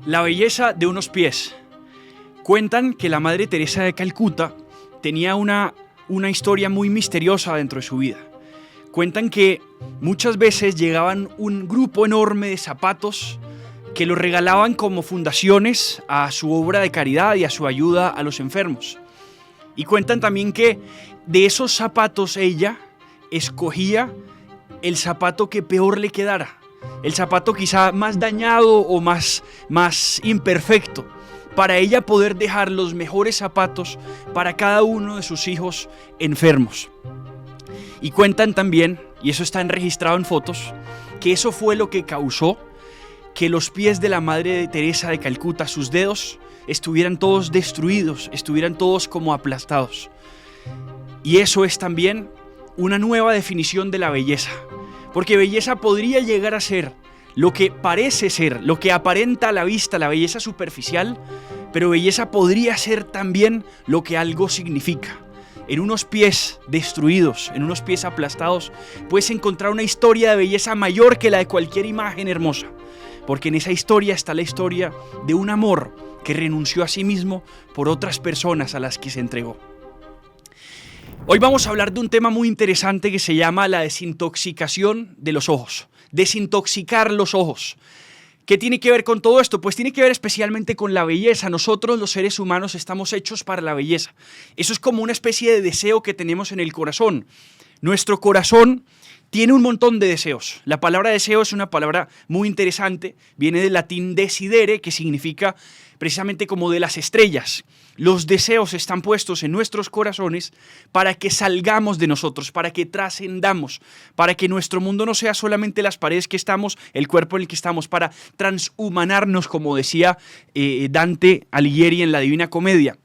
La belleza de unos pies. Cuentan que la Madre Teresa de Calcuta tenía una historia muy misteriosa dentro de su vida. Cuentan que muchas veces llegaban un grupo enorme de zapatos que los regalaban como fundaciones a su obra de caridad y a su ayuda a los enfermos. Y cuentan también que de esos zapatos ella escogía el zapato que peor le quedara, el zapato quizá más dañado o más imperfecto, para ella poder dejar los mejores zapatos para cada uno de sus hijos enfermos. Y cuentan también, y eso está registrado en fotos, que eso fue lo que causó que los pies de la Madre Teresa de Calcuta, sus dedos, estuvieran todos destruidos, estuvieran todos como aplastados. Y eso es también una nueva definición de la belleza, porque belleza podría llegar a ser lo que parece ser, lo que aparenta a la vista, la belleza superficial, pero belleza podría ser también lo que algo significa. En unos pies destruidos, en unos pies aplastados, puedes encontrar una historia de belleza mayor que la de cualquier imagen hermosa, porque en esa historia está la historia de un amor que renunció a sí mismo por otras personas a las que se entregó. Hoy vamos a hablar de un tema muy interesante que se llama la desintoxicación de los ojos. Desintoxicar los ojos. ¿Qué tiene que ver con todo esto? Pues tiene que ver especialmente con la belleza. Nosotros los seres humanos estamos hechos para la belleza. Eso es como una especie de deseo que tenemos en el corazón. Nuestro corazón tiene un montón de deseos. La palabra deseo es una palabra muy interesante. Viene del latín desidere, que significa precisamente como de las estrellas. Los deseos están puestos en nuestros corazones para que salgamos de nosotros, para que trascendamos, para que nuestro mundo no sea solamente las paredes que estamos, el cuerpo en el que estamos, para transhumanarnos, como decía Dante Alighieri en la Divina Comedia.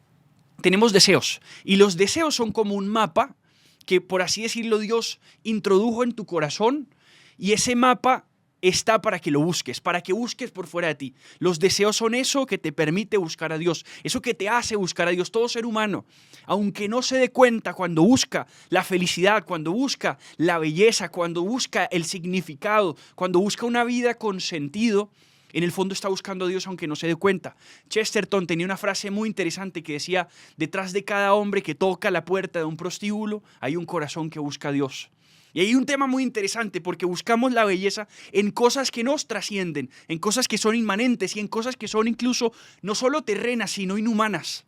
Tenemos deseos, y los deseos son como un mapa que, por así decirlo, Dios introdujo en tu corazón, y ese mapa está para que lo busques, para que busques por fuera de ti. Los deseos son eso que te permite buscar a Dios, eso que te hace buscar a Dios. Todo ser humano, aunque no se dé cuenta, cuando busca la felicidad, cuando busca la belleza, cuando busca el significado, cuando busca una vida con sentido, en el fondo está buscando a Dios aunque no se dé cuenta. Chesterton tenía una frase muy interesante que decía: detrás de cada hombre que toca la puerta de un prostíbulo hay un corazón que busca a Dios. Y hay un tema muy interesante porque buscamos la belleza en cosas que nos trascienden, en cosas que son inmanentes y en cosas que son incluso no solo terrenas, sino inhumanas.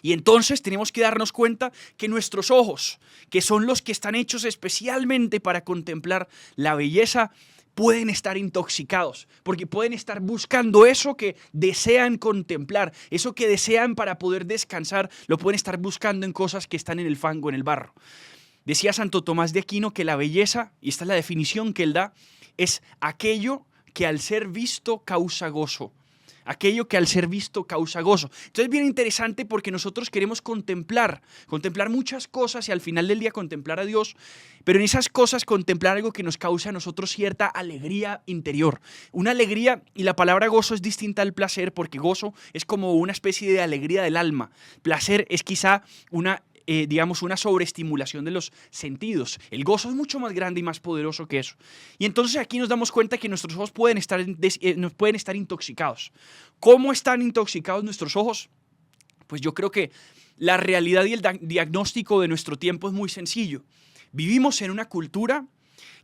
Y entonces tenemos que darnos cuenta que nuestros ojos, que son los que están hechos especialmente para contemplar la belleza, pueden estar intoxicados, porque pueden estar buscando eso que desean contemplar, eso que desean para poder descansar, lo pueden estar buscando en cosas que están en el fango, en el barro. Decía Santo Tomás de Aquino que la belleza, y esta es la definición que él da, es aquello que al ser visto causa gozo. Aquello que al ser visto causa gozo. Entonces es bien interesante porque nosotros queremos contemplar muchas cosas y al final del día contemplar a Dios, pero en esas cosas contemplar algo que nos causa a nosotros cierta alegría interior. Una alegría, y la palabra gozo es distinta al placer, porque gozo es como una especie de alegría del alma. Placer es quizá una sobreestimulación de los sentidos. El gozo es mucho más grande y más poderoso que eso. Y entonces aquí nos damos cuenta que nuestros ojos pueden estar intoxicados. ¿Cómo están intoxicados nuestros ojos? Pues yo creo que la realidad y el diagnóstico de nuestro tiempo es muy sencillo. Vivimos en una cultura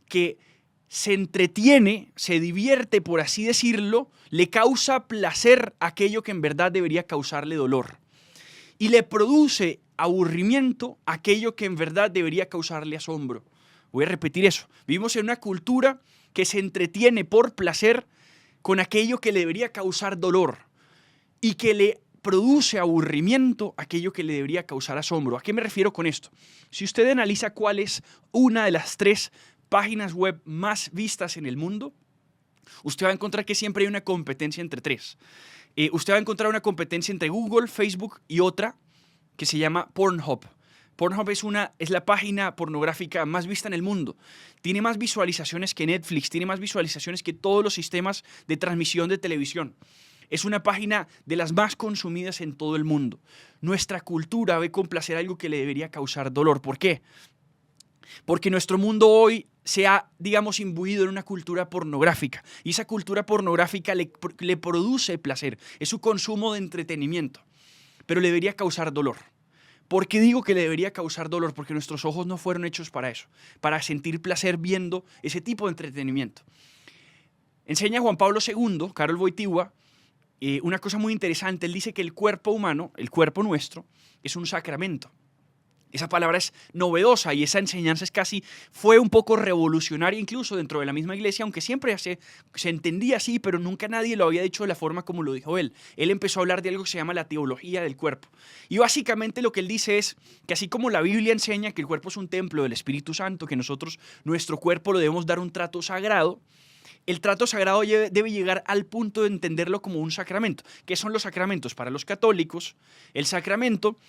que se entretiene, se divierte, por así decirlo, le causa placer aquello que en verdad debería causarle dolor. Y le produce aburrimiento aquello que en verdad debería causarle asombro. Voy a repetir eso. Vivimos en una cultura que se entretiene por placer con aquello que le debería causar dolor y que le produce aburrimiento aquello que le debería causar asombro. ¿A qué me refiero con esto? Si usted analiza cuál es una de las 3 páginas web más vistas en el mundo, usted va a encontrar que siempre hay una competencia entre 3. Usted va a encontrar una competencia entre Google, Facebook y otra que se llama Pornhub. Pornhub es la página pornográfica más vista en el mundo. Tiene más visualizaciones que Netflix, tiene más visualizaciones que todos los sistemas de transmisión de televisión. Es una página de las más consumidas en todo el mundo. Nuestra cultura ve con placer algo que le debería causar dolor. ¿Por qué? Porque nuestro mundo hoy se ha, digamos, imbuido en una cultura pornográfica. Y esa cultura pornográfica le produce placer. Es su consumo de entretenimiento. Pero le debería causar dolor. ¿Por qué digo que le debería causar dolor? Porque nuestros ojos no fueron hechos para eso. Para sentir placer viendo ese tipo de entretenimiento. Enseña Juan Pablo II, Karol Wojtyła, una cosa muy interesante. Él dice que el cuerpo humano, el cuerpo nuestro, es un sacramento. Esa palabra es novedosa y esa enseñanza fue un poco revolucionaria incluso dentro de la misma iglesia, aunque siempre se entendía así, pero nunca nadie lo había dicho de la forma como lo dijo él. Él empezó a hablar de algo que se llama la teología del cuerpo. Y básicamente lo que él dice es que así como la Biblia enseña que el cuerpo es un templo del Espíritu Santo, que nosotros, nuestro cuerpo lo debemos dar un trato sagrado, el trato sagrado debe llegar al punto de entenderlo como un sacramento. ¿Qué son los sacramentos? Para los católicos, el sacramento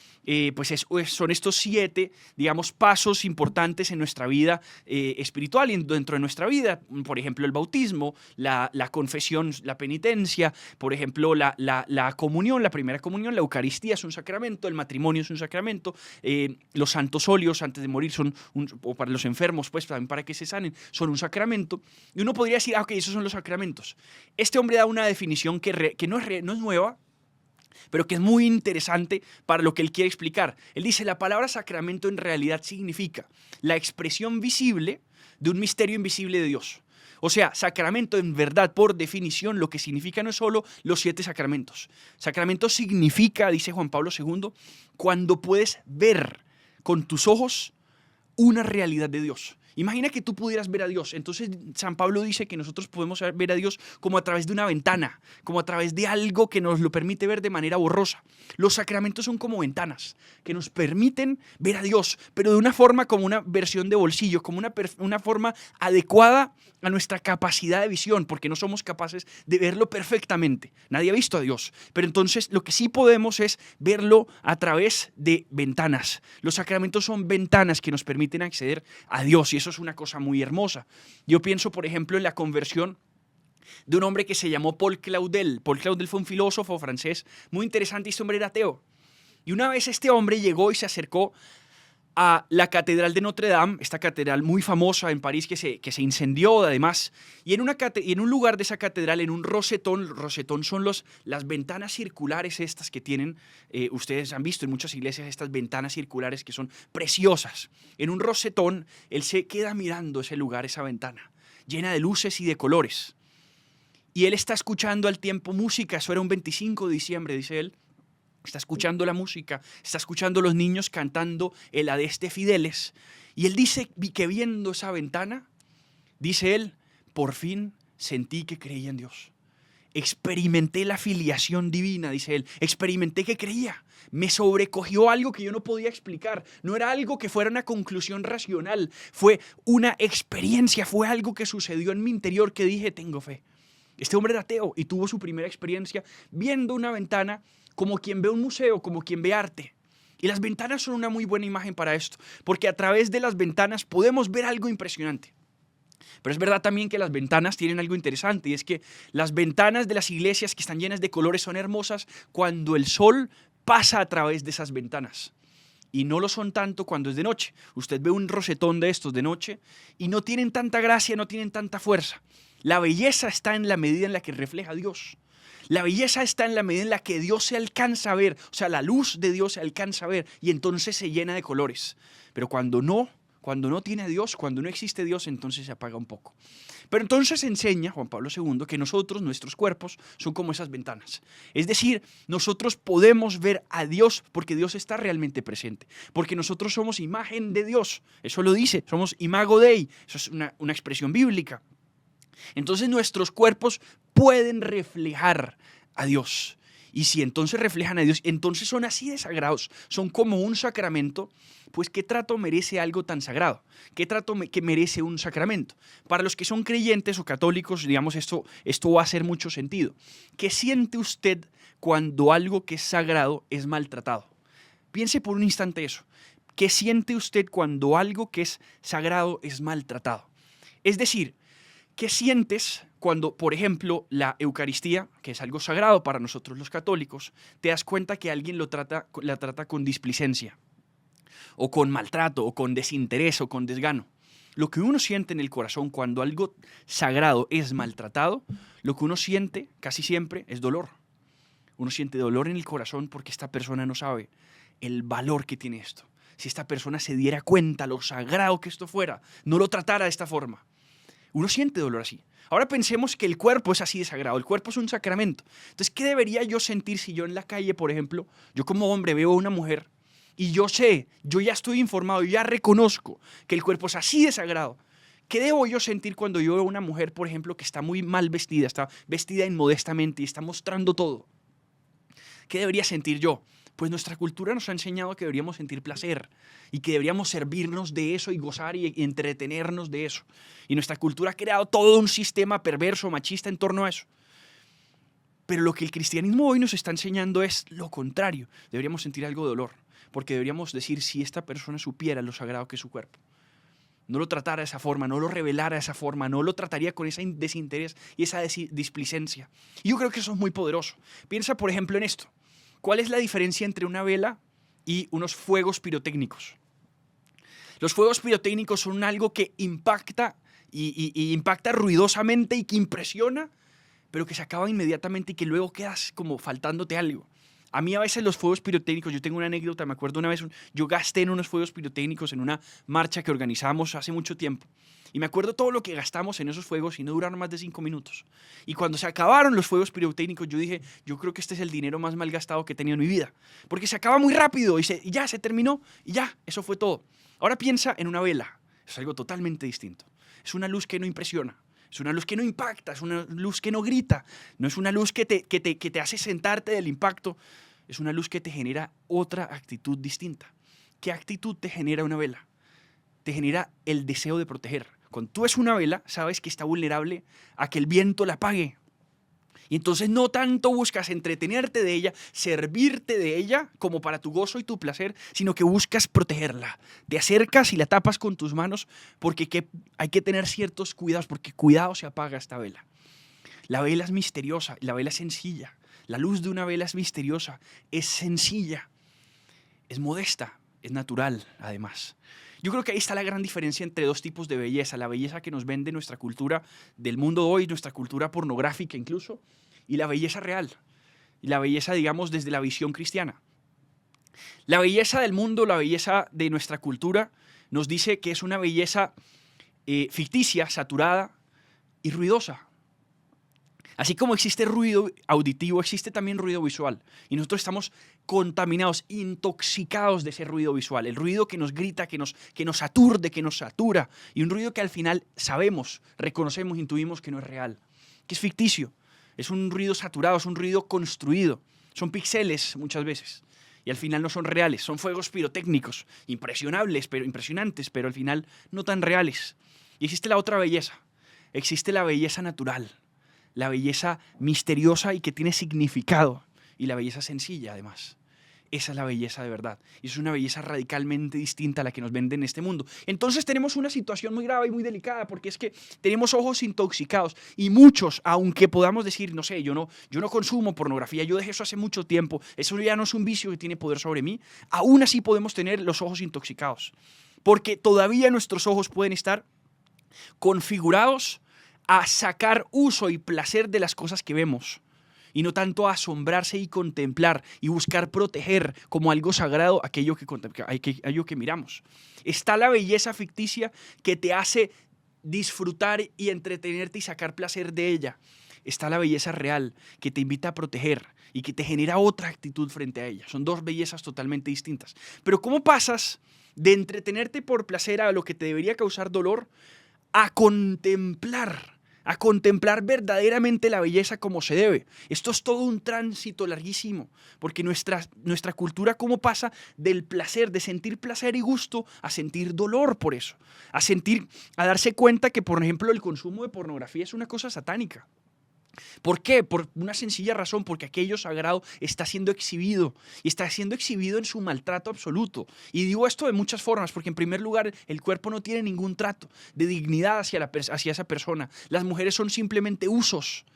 son estos 7, digamos, pasos importantes en nuestra vida espiritual y dentro de nuestra vida. Por ejemplo, el bautismo, la confesión, la penitencia, por ejemplo, la comunión, la primera comunión, la Eucaristía es un sacramento, el matrimonio es un sacramento, los santos óleos antes de morir o para los enfermos, pues también para que se sanen, son un sacramento. Y uno podría decir, ok, esos son los sacramentos. Este hombre da una definición que no es nueva, pero que es muy interesante para lo que él quiere explicar. Él dice, la palabra sacramento en realidad significa la expresión visible de un misterio invisible de Dios. O sea, sacramento en verdad, por definición, lo que significa no es solo los 7 sacramentos. Sacramento significa, dice Juan Pablo II, cuando puedes ver con tus ojos una realidad de Dios. Imagina que tú pudieras ver a Dios. Entonces San Pablo dice que nosotros podemos ver a Dios como a través de una ventana, como a través de algo que nos lo permite ver de manera borrosa. Los sacramentos son como ventanas que nos permiten ver a Dios, pero de una forma como una versión de bolsillo, como una forma adecuada a nuestra capacidad de visión, porque no somos capaces de verlo perfectamente. Nadie ha visto a Dios, pero entonces lo que sí podemos es verlo a través de ventanas. Los sacramentos son ventanas que nos permiten acceder a Dios y eso es una cosa muy hermosa. Yo pienso, por ejemplo, en la conversión de un hombre que se llamó Paul Claudel. Paul Claudel fue un filósofo francés muy interesante y este hombre era ateo. Y una vez este hombre llegó y se acercó a la Catedral de Notre Dame, esta catedral muy famosa en París que se incendió además, y en un lugar de esa catedral, en un rosetón son las ventanas circulares estas que tienen, ustedes han visto en muchas iglesias estas ventanas circulares que son preciosas. En un rosetón, él se queda mirando ese lugar, esa ventana, llena de luces y de colores. Y él está escuchando al tiempo música, eso era un 25 de diciembre, dice él. Está escuchando la música, está escuchando a los niños cantando el Adeste Fideles. Y él dice que viendo esa ventana, dice él, por fin sentí que creía en Dios. Experimenté la filiación divina, dice él. Experimenté que creía. Me sobrecogió algo que yo no podía explicar. No era algo que fuera una conclusión racional. Fue una experiencia, fue algo que sucedió en mi interior que dije, tengo fe. Este hombre era ateo y tuvo su primera experiencia viendo una ventana como quien ve un museo, como quien ve arte. Y las ventanas son una muy buena imagen para esto, porque a través de las ventanas podemos ver algo impresionante. Pero es verdad también que las ventanas tienen algo interesante, y es que las ventanas de las iglesias que están llenas de colores son hermosas cuando el sol pasa a través de esas ventanas. Y no lo son tanto cuando es de noche. Usted ve un rosetón de estos de noche y no tienen tanta gracia, no tienen tanta fuerza. La belleza está en la medida en la que refleja a Dios. La belleza está en la medida en la que Dios se alcanza a ver, o sea, la luz de Dios se alcanza a ver y entonces se llena de colores. Pero cuando no tiene a Dios, cuando no existe Dios, entonces se apaga un poco. Pero entonces enseña Juan Pablo II que nuestros cuerpos, son como esas ventanas. Es decir, nosotros podemos ver a Dios porque Dios está realmente presente. Porque nosotros somos imagen de Dios. Eso lo dice, somos imago Dei. Eso es una expresión bíblica. Entonces nuestros cuerpos pueden reflejar a Dios. Y si entonces reflejan a Dios, entonces son así de sagrados, son como un sacramento. Pues ¿qué trato merece algo tan sagrado? ¿Qué trato que merece un sacramento? Para los que son creyentes o católicos, digamos, esto va a hacer mucho sentido. ¿Qué siente usted cuando algo que es sagrado es maltratado? Piense por un instante eso. ¿Qué siente usted cuando algo que es sagrado es maltratado? Es decir, ¿qué sientes cuando, por ejemplo, la Eucaristía, que es algo sagrado para nosotros los católicos, te das cuenta que alguien la trata con displicencia, o con maltrato, o con desinterés, o con desgano? Lo que uno siente en el corazón cuando algo sagrado es maltratado, lo que uno siente casi siempre es dolor. Uno siente dolor en el corazón porque esta persona no sabe el valor que tiene esto. Si esta persona se diera cuenta lo sagrado que esto fuera, no lo tratara de esta forma. Uno siente dolor así. Ahora pensemos que el cuerpo es así de sagrado, el cuerpo es un sacramento. Entonces, ¿qué debería yo sentir si yo en la calle, por ejemplo, yo como hombre veo a una mujer y yo sé, yo ya estoy informado, yo ya reconozco que el cuerpo es así de sagrado? ¿Qué debo yo sentir cuando yo veo a una mujer, por ejemplo, que está muy mal vestida, está vestida inmodestamente y está mostrando todo? ¿Qué debería sentir yo? Pues nuestra cultura nos ha enseñado que deberíamos sentir placer y que deberíamos servirnos de eso y gozar y entretenernos de eso. Y nuestra cultura ha creado todo un sistema perverso, machista en torno a eso. Pero lo que el cristianismo hoy nos está enseñando es lo contrario. Deberíamos sentir algo de dolor, porque deberíamos decir, si esta persona supiera lo sagrado que es su cuerpo, no lo tratara de esa forma, no lo revelara de esa forma, no lo trataría con ese desinterés y esa displicencia. Y yo creo que eso es muy poderoso. Piensa, por ejemplo, en esto. ¿Cuál es la diferencia entre una vela y unos fuegos pirotécnicos? Los fuegos pirotécnicos son algo que impacta y impacta ruidosamente y que impresiona, pero que se acaba inmediatamente y que luego quedas como faltándote algo. A mí a veces los fuegos pirotécnicos, yo tengo una anécdota, me acuerdo una vez, yo gasté en unos fuegos pirotécnicos en una marcha que organizamos hace mucho tiempo. Y me acuerdo todo lo que gastamos en esos fuegos y no duraron más de 5 minutos. Y cuando se acabaron los fuegos pirotécnicos, yo dije, yo creo que este es el dinero más mal gastado que he tenido en mi vida. Porque se acaba muy rápido y ya se terminó y ya, eso fue todo. Ahora piensa en una vela, es algo totalmente distinto. Es una luz que no impresiona. Es una luz que no impacta, es una luz que no grita, no es una luz que te hace sentarte del impacto, es una luz que te genera otra actitud distinta. ¿Qué actitud te genera una vela? Te genera el deseo de proteger. Cuando tú ves una vela, sabes que está vulnerable a que el viento la apague. Y entonces no tanto buscas entretenerte de ella, servirte de ella como para tu gozo y tu placer, sino que buscas protegerla. Te acercas y la tapas con tus manos porque hay que tener ciertos cuidados, porque cuidado se apaga esta vela. La vela es misteriosa, la vela es sencilla. La luz de una vela es misteriosa, es sencilla, es modesta, es natural además. Yo creo que ahí está la gran diferencia entre dos tipos de belleza. La belleza que nos vende nuestra cultura del mundo de hoy, nuestra cultura pornográfica incluso, y la belleza real. Y la belleza, digamos, desde la visión cristiana. La belleza del mundo, la belleza de nuestra cultura, nos dice que es una belleza ficticia, saturada y ruidosa. Así como existe ruido auditivo, existe también ruido visual. Y nosotros estamos contaminados, intoxicados de ese ruido visual. El ruido que nos grita, que nos aturde, que nos satura. Y un ruido que al final sabemos, reconocemos, intuimos que no es real, que es ficticio. Es un ruido saturado, es un ruido construido. Son píxeles muchas veces. Y al final no son reales, son fuegos pirotécnicos, impresionantes, pero al final no tan reales. Y existe la otra belleza. Existe la belleza natural. La belleza misteriosa y que tiene significado, y la belleza sencilla además. Esa es la belleza de verdad, y es una belleza radicalmente distinta a la que nos vende en este mundo. Entonces tenemos una situación muy grave y muy delicada, porque es que tenemos ojos intoxicados, y muchos, aunque podamos decir, no sé, yo no consumo pornografía, yo dejé eso hace mucho tiempo, eso ya no es un vicio que tiene poder sobre mí, aún así podemos tener los ojos intoxicados, porque todavía nuestros ojos pueden estar configurados a sacar uso y placer de las cosas que vemos, y no tanto a asombrarse y contemplar y buscar proteger como algo sagrado aquello que miramos. Está la belleza ficticia que te hace disfrutar y entretenerte y sacar placer de ella. Está la belleza real que te invita a proteger y que te genera otra actitud frente a ella. Son dos bellezas totalmente distintas. Pero ¿cómo pasas de entretenerte por placer a lo que te debería causar dolor a contemplar verdaderamente la belleza como se debe? Esto es todo un tránsito larguísimo, porque nuestra cultura, ¿cómo pasa del placer, de sentir placer y gusto, a sentir dolor por eso? A darse cuenta que, por ejemplo, el consumo de pornografía es una cosa satánica. ¿Por qué? Por una sencilla razón, porque aquello sagrado está siendo exhibido, y está siendo exhibido en su maltrato absoluto. Y digo esto de muchas formas, porque en primer lugar el cuerpo no tiene ningún trato de dignidad hacia esa persona. Las mujeres son simplemente usos.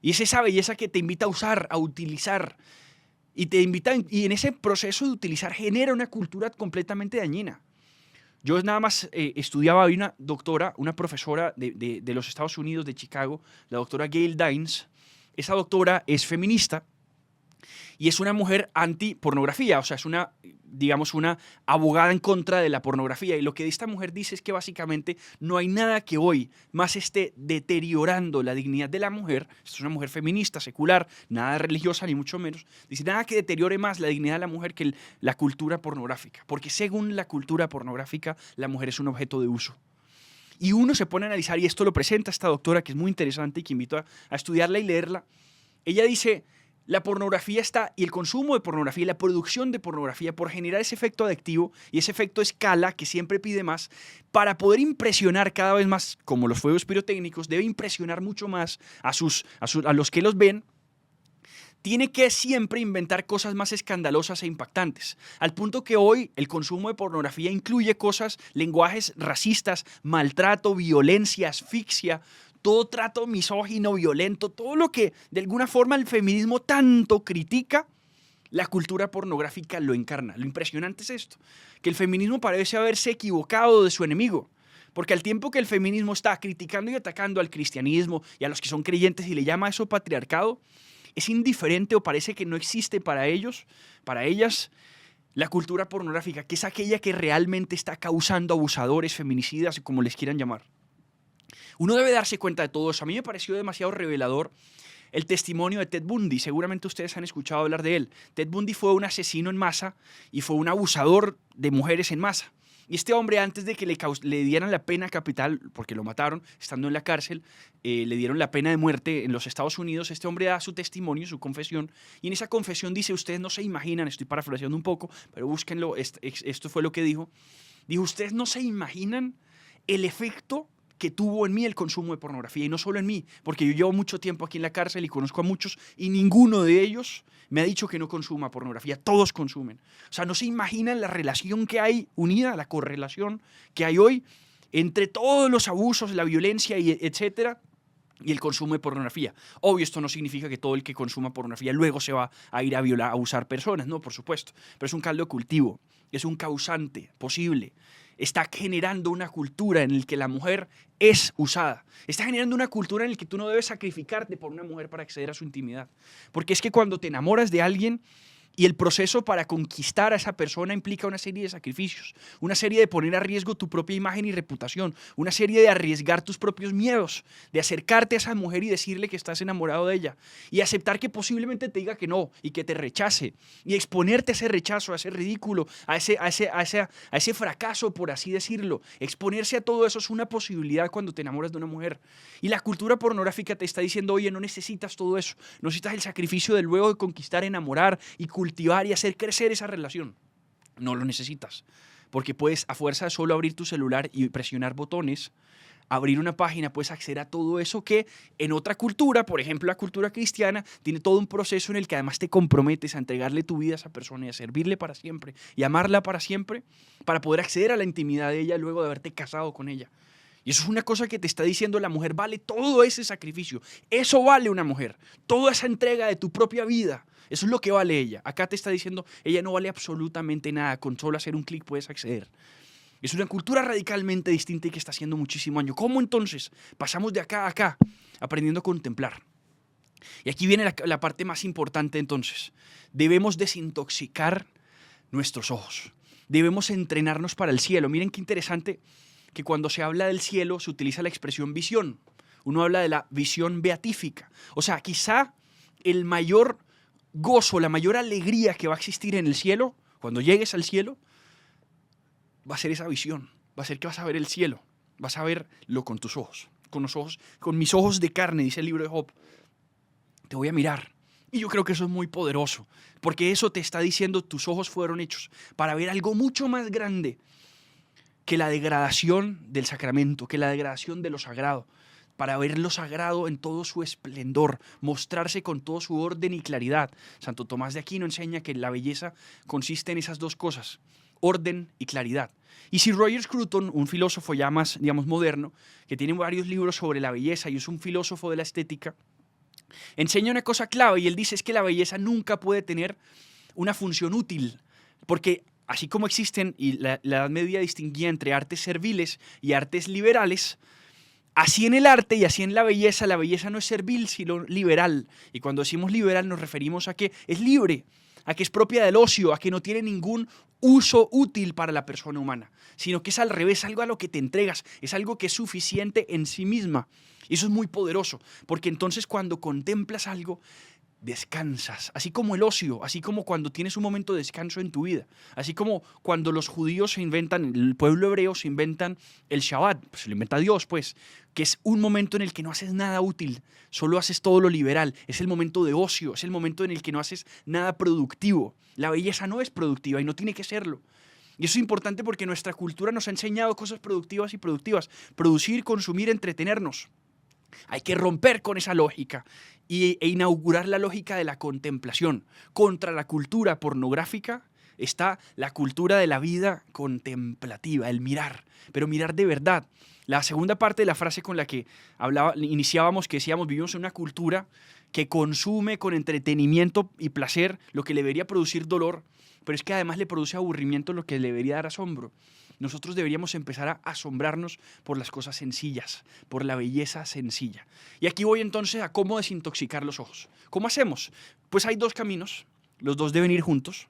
Y es esa belleza que te invita a usar, a utilizar. Y en ese proceso de utilizar genera una cultura completamente dañina. Yo nada más estudiaba, había una doctora, una profesora de los Estados Unidos, de Chicago, la doctora Gail Dines. Esa doctora es feminista y es una mujer anti-pornografía, o sea, es una, digamos, una abogada en contra de la pornografía. Y lo que esta mujer dice es que básicamente no hay nada que hoy más esté deteriorando la dignidad de la mujer. Es una mujer feminista, secular, nada religiosa ni mucho menos. Dice, nada que deteriore más la dignidad de la mujer que la cultura pornográfica. Porque según la cultura pornográfica, la mujer es un objeto de uso. Y uno se pone a analizar, y esto lo presenta esta doctora, que es muy interesante y que invito a estudiarla y leerla. Ella dice, la pornografía está, y el consumo de pornografía y la producción de pornografía, por generar ese efecto adictivo y ese efecto escala que siempre pide más, para poder impresionar cada vez más, como los fuegos pirotécnicos, debe impresionar mucho más a los que los ven. Tiene que siempre inventar cosas más escandalosas e impactantes, al punto que hoy el consumo de pornografía incluye cosas, lenguajes racistas, maltrato, violencia, asfixia, todo trato misógino, violento, todo lo que de alguna forma el feminismo tanto critica, la cultura pornográfica lo encarna. Lo impresionante es esto, que el feminismo parece haberse equivocado de su enemigo. Porque al tiempo que el feminismo está criticando y atacando al cristianismo y a los que son creyentes y le llama a eso patriarcado, es indiferente o parece que no existe para ellos, para ellas, la cultura pornográfica, que es aquella que realmente está causando abusadores, feminicidas, como les quieran llamar. Uno debe darse cuenta de todo eso. A mí me pareció demasiado revelador el testimonio de Ted Bundy. Seguramente ustedes han escuchado hablar de él. Ted Bundy fue un asesino en masa y fue un abusador de mujeres en masa. Y este hombre, antes de que le dieran la pena capital, porque lo mataron estando en la cárcel, le dieron la pena de muerte en los Estados Unidos, este hombre da su testimonio, su confesión, y en esa confesión dice, ustedes no se imaginan, estoy parafraseando un poco, pero búsquenlo, esto fue lo que dijo. Dijo, ustedes no se imaginan el efecto que tuvo en mí el consumo de pornografía, y no solo en mí, porque yo llevo mucho tiempo aquí en la cárcel y conozco a muchos, y ninguno de ellos me ha dicho que no consuma pornografía, todos consumen. O sea, no se imaginan la relación que hay unida, la correlación que hay hoy entre todos los abusos, la violencia, y etcétera, y el consumo de pornografía. Obvio, esto no significa que todo el que consuma pornografía luego se va a ir a violar, a abusar personas, no, por supuesto, pero es un caldo de cultivo, es un causante posible. Está generando una cultura en la que la mujer es usada. Está generando una cultura en la que tú no debes sacrificarte por una mujer para acceder a su intimidad. Porque es que cuando te enamoras de alguien y el proceso para conquistar a esa persona implica una serie de sacrificios, una serie de poner a riesgo tu propia imagen y reputación, una serie de arriesgar tus propios miedos, de acercarte a esa mujer y decirle que estás enamorado de ella y aceptar que posiblemente te diga que no y que te rechace y exponerte a ese rechazo, a ese ridículo, a ese fracaso, por así decirlo. Exponerse a todo eso es una posibilidad cuando te enamoras de una mujer. Y la cultura pornográfica te está diciendo, oye, no necesitas todo eso, no necesitas el sacrificio de luego de conquistar, enamorar y cultivar y hacer crecer esa relación. No lo necesitas, porque puedes a fuerza de solo abrir tu celular y presionar botones, abrir una página, puedes acceder a todo eso que en otra cultura, por ejemplo la cultura cristiana, tiene todo un proceso en el que además te comprometes a entregarle tu vida a esa persona y a servirle para siempre y amarla para siempre, para poder acceder a la intimidad de ella luego de haberte casado con ella. Y eso es una cosa que te está diciendo la mujer, vale todo ese sacrificio, eso vale una mujer, toda esa entrega de tu propia vida, eso es lo que vale ella. Acá te está diciendo, ella no vale absolutamente nada, con solo hacer un clic puedes acceder. Es una cultura radicalmente distinta y que está haciendo muchísimo daño. ¿Cómo entonces pasamos de acá a acá, aprendiendo a contemplar? Y aquí viene la parte más importante entonces. Debemos desintoxicar nuestros ojos. Debemos entrenarnos para el cielo. Miren qué interesante que cuando se habla del cielo se utiliza la expresión visión. Uno habla de la visión beatífica. O sea, quizá el mayor gozo, la mayor alegría que va a existir en el cielo, cuando llegues al cielo, va a ser esa visión. Va a ser que vas a ver el cielo. Vas a verlo con tus ojos. Con mis ojos de carne, dice el libro de Job. Te voy a mirar. Y yo creo que eso es muy poderoso, porque eso te está diciendo, tus ojos fueron hechos para ver algo mucho más grande que la degradación del sacramento, que la degradación de lo sagrado, para ver lo sagrado en todo su esplendor, mostrarse con todo su orden y claridad. Santo Tomás de Aquino enseña que la belleza consiste en esas dos cosas, orden y claridad. Y si Roger Scruton, un filósofo ya más, digamos, moderno, que tiene varios libros sobre la belleza y es un filósofo de la estética, enseña una cosa clave y él dice es que la belleza nunca puede tener una función útil, porque así como existen, y la Edad Media distinguía entre artes serviles y artes liberales, así en el arte y así en la belleza no es servil, sino liberal. Y cuando decimos liberal nos referimos a que es libre, a que es propia del ocio, a que no tiene ningún uso útil para la persona humana, sino que es al revés, algo a lo que te entregas, es algo que es suficiente en sí misma. Y eso es muy poderoso, porque entonces cuando contemplas algo, descansas, así como el ocio, así como cuando tienes un momento de descanso en tu vida, así como cuando los judíos se inventan, el pueblo hebreo se inventan el Shabbat, pues se lo inventa Dios, pues, que es un momento en el que no haces nada útil, solo haces todo lo liberal, es el momento de ocio, es el momento en el que no haces nada productivo. La belleza no es productiva y no tiene que serlo. Y eso es importante porque nuestra cultura nos ha enseñado cosas productivas y productivas, producir, consumir, entretenernos. Hay que romper con esa lógica e inaugurar la lógica de la contemplación. Contra la cultura pornográfica está la cultura de la vida contemplativa, el mirar, pero mirar de verdad. La segunda parte de la frase con la que iniciábamos, que decíamos, vivimos en una cultura que consume con entretenimiento y placer lo que le debería producir dolor, pero es que además le produce aburrimiento lo que le debería dar asombro. Nosotros deberíamos empezar a asombrarnos por las cosas sencillas, por la belleza sencilla. Y aquí voy entonces a cómo desintoxicar los ojos. ¿Cómo hacemos? Pues hay dos caminos, los dos deben ir juntos.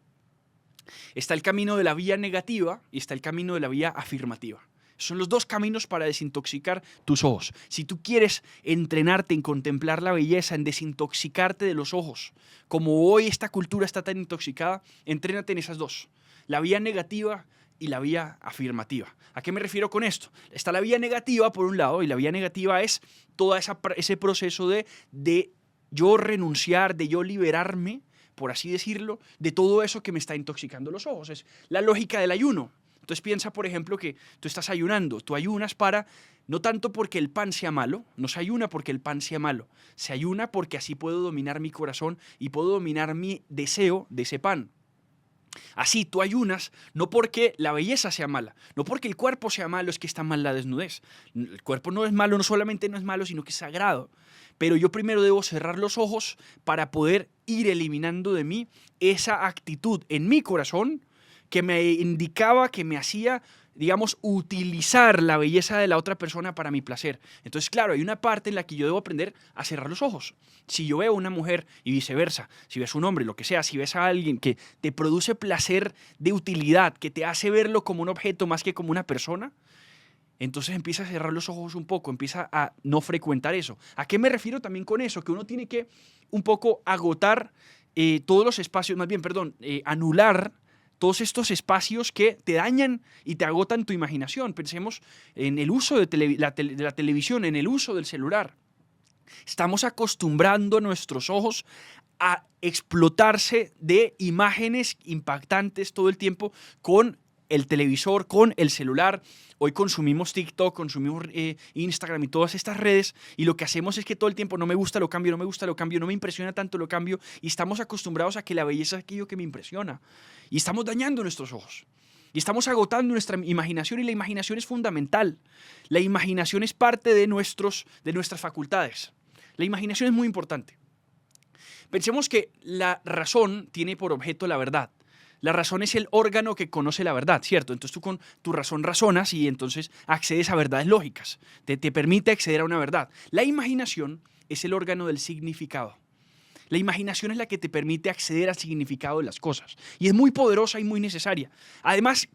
Está el camino de la vía negativa y está el camino de la vía afirmativa. Son los dos caminos para desintoxicar tus ojos. Si tú quieres entrenarte en contemplar la belleza, en desintoxicarte de los ojos, como hoy esta cultura está tan intoxicada, entrénate en esas dos. La vía negativa y la vía afirmativa. ¿A qué me refiero con esto? Está la vía negativa por un lado, y la vía negativa es todo ese proceso de yo renunciar, de yo liberarme, por así decirlo, de todo eso que me está intoxicando los ojos. Es la lógica del ayuno. Entonces piensa, por ejemplo, que tú estás ayunando. Tú ayunas para, no tanto porque el pan sea malo, no se ayuna porque el pan sea malo, se ayuna porque así puedo dominar mi corazón y puedo dominar mi deseo de ese pan. Así tú ayunas no porque la belleza sea mala, no porque el cuerpo sea malo, es que está mal la desnudez. El cuerpo no es malo, no solamente no es malo, sino que es sagrado. Pero yo primero debo cerrar los ojos para poder ir eliminando de mí esa actitud en mi corazón que me indicaba, que me hacía, digamos, utilizar la belleza de la otra persona para mi placer. Entonces, claro, hay una parte en la que yo debo aprender a cerrar los ojos. Si yo veo a una mujer y viceversa, si ves a un hombre, lo que sea, si ves a alguien que te produce placer de utilidad, que te hace verlo como un objeto más que como una persona, entonces empieza a cerrar los ojos un poco, empieza a no frecuentar eso. ¿A qué me refiero también con eso? Que uno tiene que un poco agotar todos los espacios, más bien, perdón, anular todos estos espacios que te dañan y te agotan tu imaginación. Pensemos en el uso de la televisión, en el uso del celular. Estamos acostumbrando a nuestros ojos a explotarse de imágenes impactantes todo el tiempo con el televisor, con el celular. Hoy consumimos TikTok, consumimos Instagram y todas estas redes, y lo que hacemos es que todo el tiempo no me gusta, lo cambio, no me gusta, lo cambio, no me impresiona tanto, lo cambio, y estamos acostumbrados a que la belleza es aquello que me impresiona. Y estamos dañando nuestros ojos. Y estamos agotando nuestra imaginación, y la imaginación es fundamental. La imaginación es parte de nuestras facultades. La imaginación es muy importante. Pensemos que la razón tiene por objeto la verdad. La razón es el órgano que conoce la verdad, ¿cierto? Entonces tú con tu razón razonas y entonces accedes a verdades lógicas. Te permite acceder a una verdad. La imaginación es el órgano del significado. La imaginación es la que te permite acceder al significado de las cosas. Y es muy poderosa y muy necesaria. Además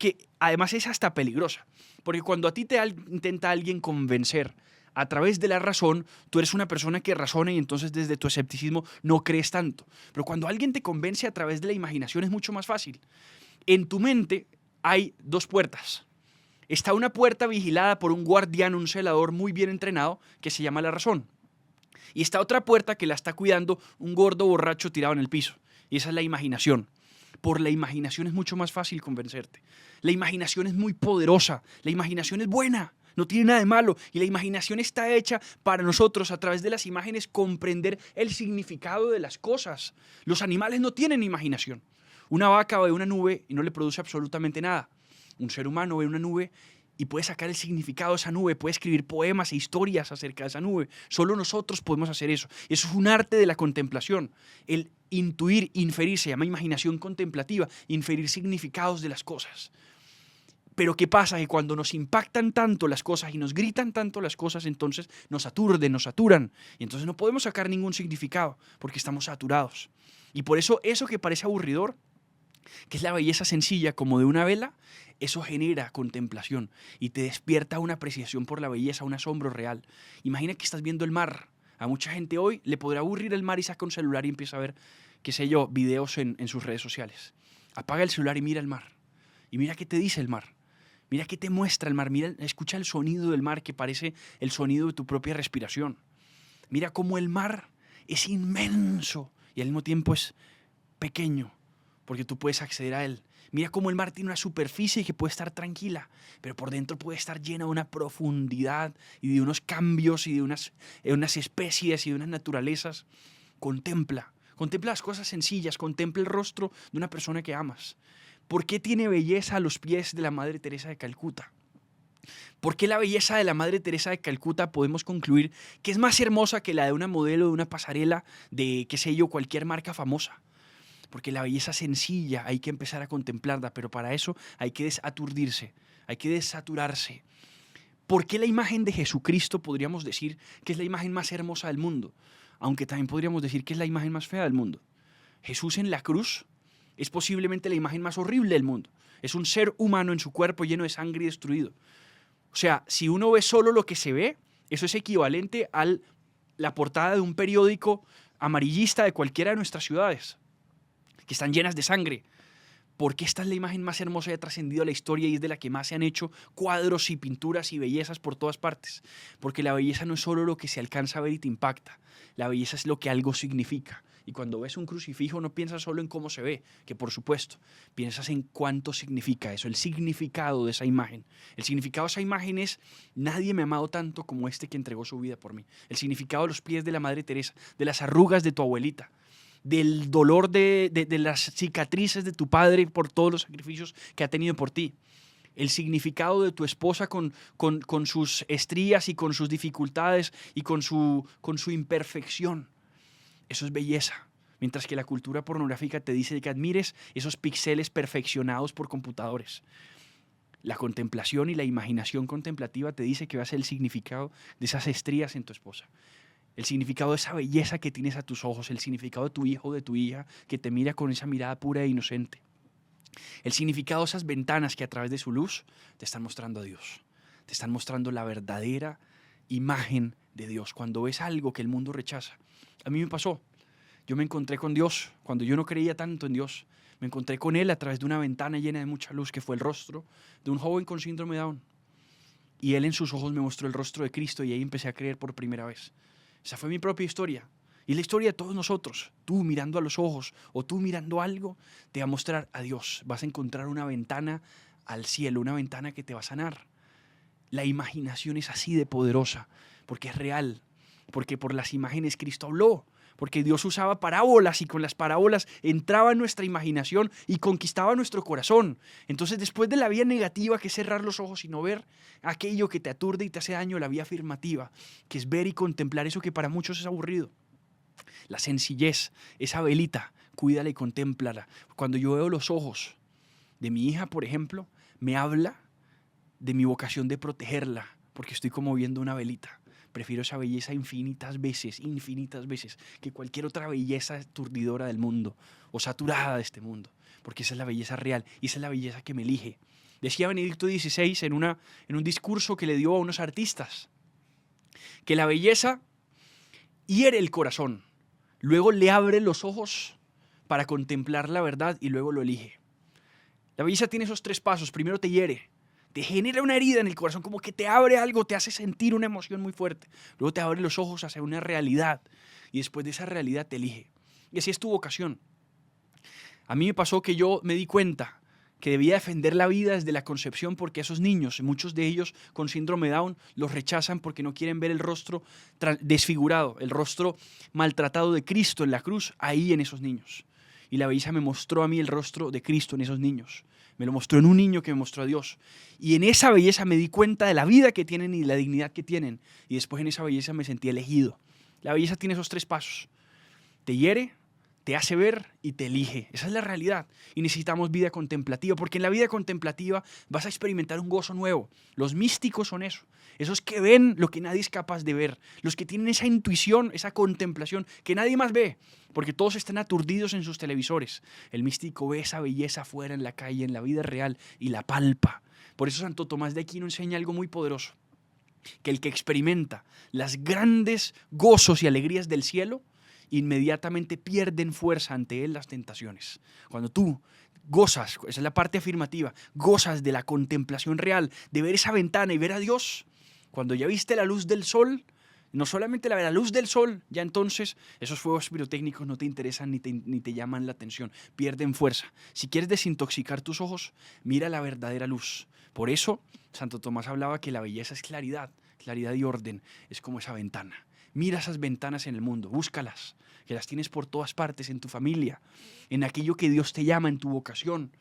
es hasta peligrosa. Porque cuando a ti intenta alguien convencer a través de la razón, tú eres una persona que razona y entonces desde tu escepticismo no crees tanto. Pero cuando alguien te convence a través de la imaginación es mucho más fácil. En tu mente hay dos puertas. Está una puerta vigilada por un guardián, un celador muy bien entrenado que se llama la razón. Y está otra puerta que la está cuidando un gordo borracho tirado en el piso. Y esa es la imaginación. Por la imaginación es mucho más fácil convencerte. La imaginación es muy poderosa. La imaginación es buena. No tiene nada de malo, y la imaginación está hecha para nosotros a través de las imágenes comprender el significado de las cosas. Los animales no tienen imaginación. Una vaca ve una nube y no le produce absolutamente nada. Un ser humano ve una nube y puede sacar el significado de esa nube, puede escribir poemas e historias acerca de esa nube. Solo nosotros podemos hacer eso. Eso es un arte de la contemplación, el intuir, inferir, se llama imaginación contemplativa, inferir significados de las cosas. Pero ¿qué pasa? Que cuando nos impactan tanto las cosas y nos gritan tanto las cosas, entonces nos aturden, nos saturan. Y entonces no podemos sacar ningún significado porque estamos saturados. Y por eso que parece aburridor, que es la belleza sencilla como de una vela, eso genera contemplación y te despierta una apreciación por la belleza, un asombro real. Imagina que estás viendo el mar. A mucha gente hoy le podrá aburrir el mar y saca un celular y empieza a ver, qué sé yo, videos en sus redes sociales. Apaga el celular y mira el mar. Y mira qué te dice el mar. Mira qué te muestra el mar. Mira, escucha el sonido del mar que parece el sonido de tu propia respiración. Mira cómo el mar es inmenso y al mismo tiempo es pequeño, porque tú puedes acceder a él. Mira cómo el mar tiene una superficie que puede estar tranquila, pero por dentro puede estar llena de una profundidad y de unos cambios y de unas especies y de unas naturalezas. Contempla las cosas sencillas, contempla el rostro de una persona que amas. ¿Por qué tiene belleza a los pies de la Madre Teresa de Calcuta? ¿Por qué la belleza de la Madre Teresa de Calcuta podemos concluir que es más hermosa que la de una modelo de una pasarela de, qué sé yo, cualquier marca famosa? Porque la belleza sencilla hay que empezar a contemplarla, pero para eso hay que desaturdirse, hay que desaturarse. ¿Por qué la imagen de Jesucristo podríamos decir que es la imagen más hermosa del mundo? Aunque también podríamos decir que es la imagen más fea del mundo. Jesús en la cruz es posiblemente la imagen más horrible del mundo. Es un ser humano en su cuerpo lleno de sangre y destruido. O sea, si uno ve solo lo que se ve, eso es equivalente a la portada de un periódico amarillista de cualquiera de nuestras ciudades, que están llenas de sangre. Porque esta es la imagen más hermosa y ha trascendido a la historia y es de la que más se han hecho cuadros y pinturas y bellezas por todas partes. Porque la belleza no es solo lo que se alcanza a ver y te impacta. La belleza es lo que algo significa. Y cuando ves un crucifijo no piensas solo en cómo se ve, que por supuesto, piensas en cuánto significa eso, el significado de esa imagen. El significado de esa imagen es: nadie me ha amado tanto como este que entregó su vida por mí. El significado de los pies de la Madre Teresa, de las arrugas de tu abuelita, del dolor de las cicatrices de tu padre por todos los sacrificios que ha tenido por ti. El significado de tu esposa con sus estrías y con sus dificultades y con su imperfección. Eso es belleza. Mientras que la cultura pornográfica te dice que admires esos píxeles perfeccionados por computadores. La contemplación y la imaginación contemplativa te dice que va a ser el significado de esas estrías en tu esposa. El significado de esa belleza que tienes a tus ojos, el significado de tu hijo o de tu hija que te mira con esa mirada pura e inocente. El significado de esas ventanas que a través de su luz te están mostrando a Dios. Te están mostrando la verdadera imagen de Dios. Cuando ves algo que el mundo rechaza. A mí me pasó. Yo me encontré con Dios cuando yo no creía tanto en Dios. Me encontré con Él a través de una ventana llena de mucha luz que fue el rostro de un joven con síndrome de Down. Y Él en sus ojos me mostró el rostro de Cristo y ahí empecé a creer por primera vez. Esa fue mi propia historia. Y la historia de todos nosotros. Tú mirando a los ojos o tú mirando algo te va a mostrar a Dios. Vas a encontrar una ventana al cielo, una ventana que te va a sanar. La imaginación es así de poderosa porque es real. Porque por las imágenes Cristo habló. Porque Dios usaba parábolas y con las parábolas entraba en nuestra imaginación y conquistaba nuestro corazón. Entonces, después de la vía negativa, que es cerrar los ojos y no ver aquello que te aturde y te hace daño, la vía afirmativa, que es ver y contemplar eso que para muchos es aburrido. La sencillez, esa velita, cuídala y contémplala. Cuando yo veo los ojos de mi hija, por ejemplo, me habla de mi vocación de protegerla, porque estoy como viendo una velita. Prefiero esa belleza infinitas veces, que cualquier otra belleza aturdidora del mundo o saturada de este mundo, porque esa es la belleza real y esa es la belleza que me elige. Decía Benedicto XVI en un discurso que le dio a unos artistas, que la belleza hiere el corazón, luego le abre los ojos para contemplar la verdad y luego lo elige. La belleza tiene esos 3 pasos. Primero te hiere. Te genera una herida en el corazón, como que te abre algo, te hace sentir una emoción muy fuerte. Luego te abre los ojos hacia una realidad y después de esa realidad te elige. Y así es tu vocación. A mí me pasó que yo me di cuenta que debía defender la vida desde la concepción porque esos niños, muchos de ellos con síndrome de Down, los rechazan porque no quieren ver el rostro desfigurado, el rostro maltratado de Cristo en la cruz ahí en esos niños. Y la belleza me mostró a mí el rostro de Cristo en esos niños. Me lo mostró en un niño que me mostró a Dios. Y en esa belleza me di cuenta de la vida que tienen y la dignidad que tienen. Y después en esa belleza me sentí elegido. La belleza tiene esos 3 pasos. Te hiere, te hace ver y te elige. Esa es la realidad. Y necesitamos vida contemplativa, porque en la vida contemplativa vas a experimentar un gozo nuevo. Los místicos son eso. Esos que ven lo que nadie es capaz de ver. Los que tienen esa intuición, esa contemplación que nadie más ve, porque todos están aturdidos en sus televisores. El místico ve esa belleza afuera en la calle, en la vida real, y la palpa. Por eso Santo Tomás de Aquino enseña algo muy poderoso, que el que experimenta las grandes gozos y alegrías del cielo, inmediatamente pierden fuerza ante él las tentaciones. Cuando tú gozas, esa es la parte afirmativa, gozas de la contemplación real, de ver esa ventana y ver a Dios, cuando ya viste la luz del sol, no solamente la luz del sol, ya entonces esos fuegos pirotécnicos no te interesan ni te llaman la atención, pierden fuerza. Si quieres desintoxicar tus ojos, mira la verdadera luz. Por eso Santo Tomás hablaba que la belleza es claridad, claridad y orden, es como esa ventana. Mira esas ventanas en el mundo, búscalas, que las tienes por todas partes, en tu familia, en aquello que Dios te llama, en tu vocación,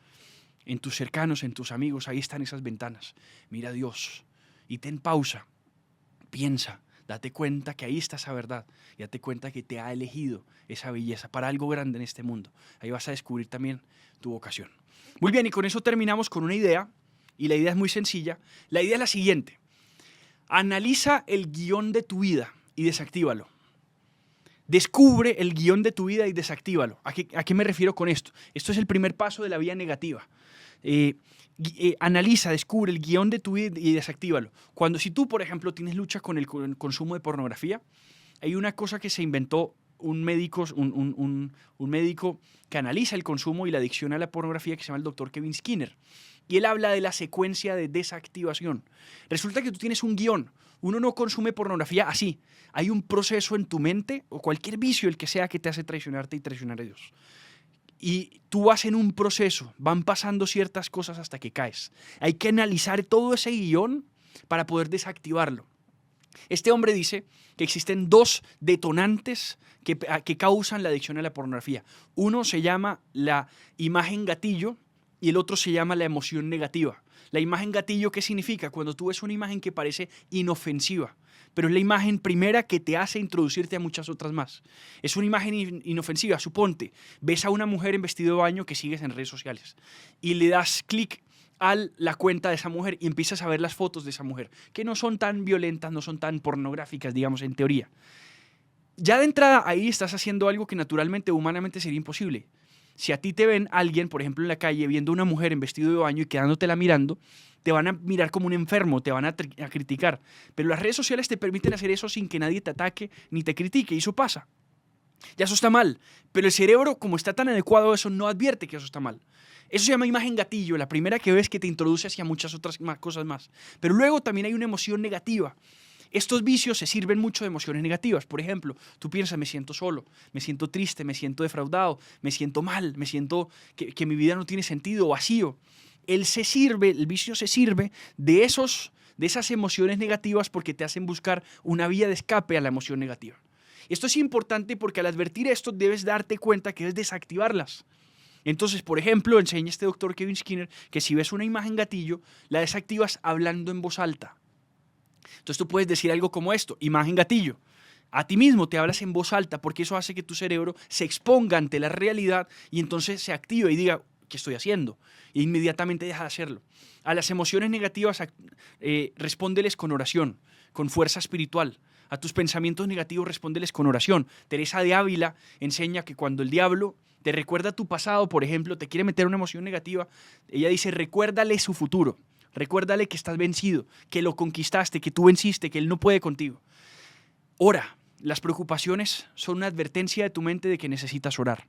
en tus cercanos, en tus amigos, ahí están esas ventanas. Mira a Dios y ten pausa, piensa, date cuenta que ahí está esa verdad, y date cuenta que te ha elegido esa belleza para algo grande en este mundo. Ahí vas a descubrir también tu vocación. Muy bien, y con eso terminamos con una idea, y la idea es muy sencilla. La idea es la siguiente: analiza el guión de tu vida y desactívalo. Descubre el guión de tu vida y desactívalo. ¿A qué me refiero con esto? Esto es el primer paso de la vía negativa. Analiza, descubre el guión de tu vida y desactívalo. Si tú, por ejemplo, tienes lucha con el consumo de pornografía, hay una cosa que se inventó un médico que analiza el consumo y la adicción a la pornografía, que se llama el doctor Kevin Skinner. Y él habla de la secuencia de desactivación. Resulta que tú tienes un guión. Uno no consume pornografía así. Hay un proceso en tu mente, o cualquier vicio, el que sea, que te hace traicionarte y traicionar a Dios. Y tú vas en un proceso, van pasando ciertas cosas hasta que caes. Hay que analizar todo ese guión para poder desactivarlo. Este hombre dice que existen dos detonantes que causan la adicción a la pornografía. Uno se llama la imagen gatillo y el otro se llama la emoción negativa. La imagen gatillo, ¿qué significa? Cuando tú ves una imagen que parece inofensiva, pero es la imagen primera que te hace introducirte a muchas otras más. Es una imagen inofensiva. Suponte, ves a una mujer en vestido de baño que sigues en redes sociales y le das clic a la cuenta de esa mujer y empiezas a ver las fotos de esa mujer, que no son tan violentas, no son tan pornográficas, digamos, en teoría. Ya de entrada ahí estás haciendo algo que naturalmente, humanamente sería imposible. Si a ti te ven alguien, por ejemplo, en la calle, viendo a una mujer en vestido de baño y quedándotela mirando, te van a mirar como un enfermo, te van a criticar. Pero las redes sociales te permiten hacer eso sin que nadie te ataque ni te critique, y eso pasa. Ya eso está mal, pero el cerebro, como está tan adecuado a eso, no advierte que eso está mal. Eso se llama imagen gatillo, la primera que ves que te introduce hacia muchas otras cosas más. Pero luego también hay una emoción negativa. Estos vicios se sirven mucho de emociones negativas. Por ejemplo, tú piensas, me siento solo, me siento triste, me siento defraudado, me siento mal, me siento que mi vida no tiene sentido, vacío. El vicio se sirve de esas emociones negativas porque te hacen buscar una vía de escape a la emoción negativa. Esto es importante porque al advertir esto debes darte cuenta que debes desactivarlas. Entonces, por ejemplo, enseña este doctor Kevin Skinner que si ves una imagen gatillo, la desactivas hablando en voz alta. Entonces tú puedes decir algo como esto: imagen gatillo. A ti mismo te hablas en voz alta porque eso hace que tu cerebro se exponga ante la realidad y entonces se active y diga, ¿qué estoy haciendo? E inmediatamente deja de hacerlo. A las emociones negativas respóndeles con oración, con fuerza espiritual. A tus pensamientos negativos respóndeles con oración. Teresa de Ávila enseña que cuando el diablo te recuerda tu pasado, por ejemplo, te quiere meter una emoción negativa, ella dice, recuérdale su futuro. Recuérdale que estás vencido, que lo conquistaste, que tú venciste, que él no puede contigo. Ora. Las preocupaciones son una advertencia de tu mente de que necesitas orar.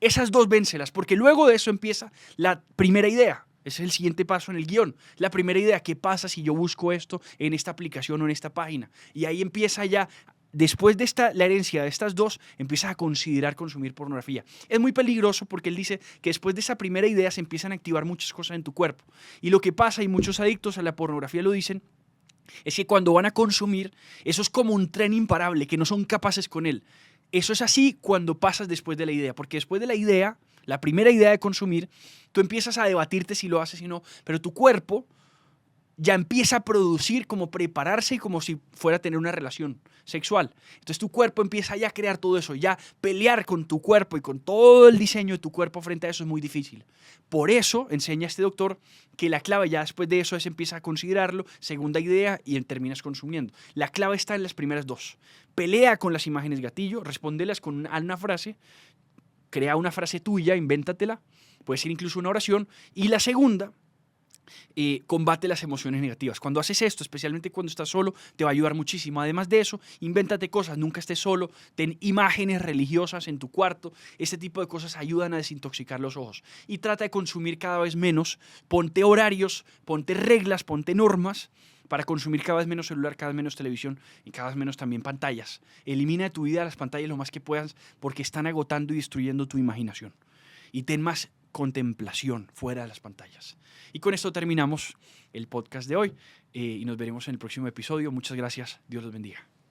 Esas dos vénselas, porque luego de eso empieza la primera idea. Ese es el siguiente paso en el guión. La primera idea: ¿qué pasa si yo busco esto en esta aplicación o en esta página? Y ahí empieza ya, después de la herencia de estas dos, empiezas a considerar consumir pornografía. Es muy peligroso porque él dice que después de esa primera idea se empiezan a activar muchas cosas en tu cuerpo. Y lo que pasa, y muchos adictos a la pornografía lo dicen, es que cuando van a consumir, eso es como un tren imparable, que no son capaces con él. Eso es así cuando pasas después de la idea, porque después de la idea, la primera idea de consumir, tú empiezas a debatirte si lo haces o no, pero tu cuerpo ya empieza a producir, como prepararse como si fuera a tener una relación sexual. Entonces tu cuerpo empieza ya a crear todo eso, ya pelear con tu cuerpo y con todo el diseño de tu cuerpo frente a eso es muy difícil. Por eso enseña este doctor que la clave ya después de eso es empieza a considerarlo, segunda idea, y terminas consumiendo. La clave está en las primeras dos. Pelea con las imágenes gatillo, respóndelas con una frase, crea una frase tuya, invéntatela, puede ser incluso una oración. Y la segunda, combate las emociones negativas. Cuando haces esto, especialmente cuando estás solo, te va a ayudar muchísimo. Además de eso, invéntate cosas, nunca estés solo, ten imágenes religiosas en tu cuarto. Este tipo de cosas ayudan a desintoxicar los ojos. Y trata de consumir cada vez menos, ponte horarios, ponte reglas, ponte normas para consumir cada vez menos celular, cada vez menos televisión y cada vez menos también pantallas. Elimina de tu vida las pantallas lo más que puedas porque están agotando y destruyendo tu imaginación. Y ten más contemplación fuera de las pantallas. Y con esto terminamos el podcast de hoy y nos veremos en el próximo episodio. Muchas gracias. Dios los bendiga.